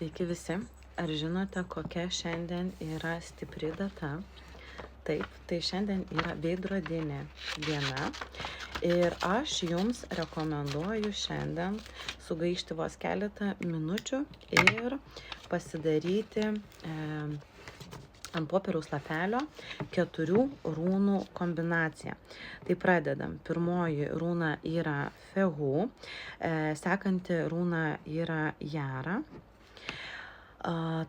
Sveiki visi. Ar žinote, kokia šiandien yra stipri data? Taip, tai šiandien yra veidrodinė diena ir aš jums rekomenduoju šiandien sugaišti vos keletą minučių ir pasidaryti ant popieriaus lapelio 4 rūnų kombinaciją. Tai pradedam. Pirmoji rūna yra Fehu, sekanti rūna yra Jara,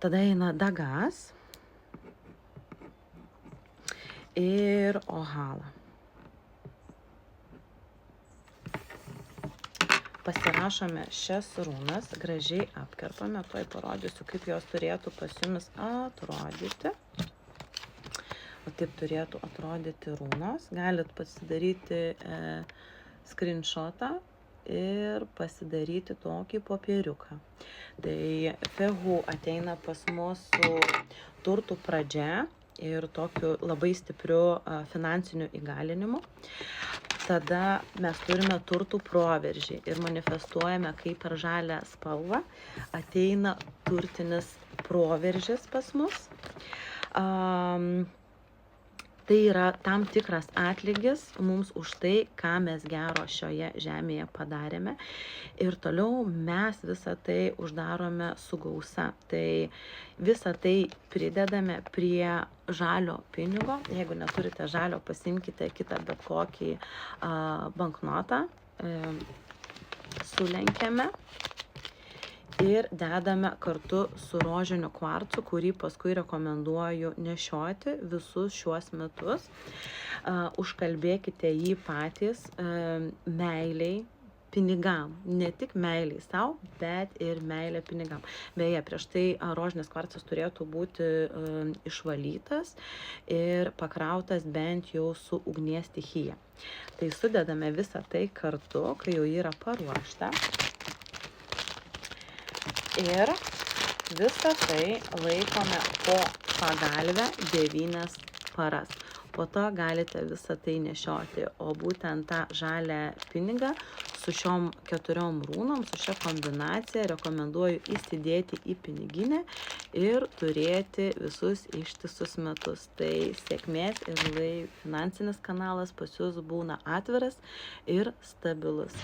tada eina Dagas ir Ohala. Pasirašome šias runas, gražiai apkerpame, tuoj parodysiu, kaip jos turėtų pas jumis atrodyti. O taip turėtų atrodyti runos. Galit pasidaryti screenshotą ir pasidaryti tokį popieriuką. Tai Fehu ateina pas mus su turtų pradžia ir tokiu labai stipriu finansiniu įgalinimu. Tada mes turime turtų proveržį ir manifestuojame, kaip per žalią spalvą ateina turtinis proveržis pas mus. Tai yra tam tikras atlygis mums už tai, ką mes gero šioje žemėje padarėme. Ir toliau mes visą tai uždarome su gausa. Tai visą tai pridedame prie žalio pinigo. Jeigu neturite žalio, pasimkite kitą bet kokį banknotą. Sulenkiame ir dedame kartu su rožiniu kvarcu, kurį paskui rekomenduoju nešioti visus šiuos metus. Užkalbėkite jį patys meiliai pinigam. Ne tik meiliai savo, bet ir meilė pinigam. Beje, prieš tai rožinis kvarcas turėtų būti išvalytas ir pakrautas bent jau su ugnies stichija. Tai sudedame visą tai kartu, kai jau yra paruošta. Ir visą tai laikome po pagalvę 9 paras. Po to galite visą tai nešioti, o būtent tą žalią pinigą su šiom 4 rūnom, su šia kombinacija rekomenduoju įsidėti į piniginę ir turėti visus ištisus metus. Tai sėkmės ir finansinis kanalas pas jūs būna atviras ir stabilus.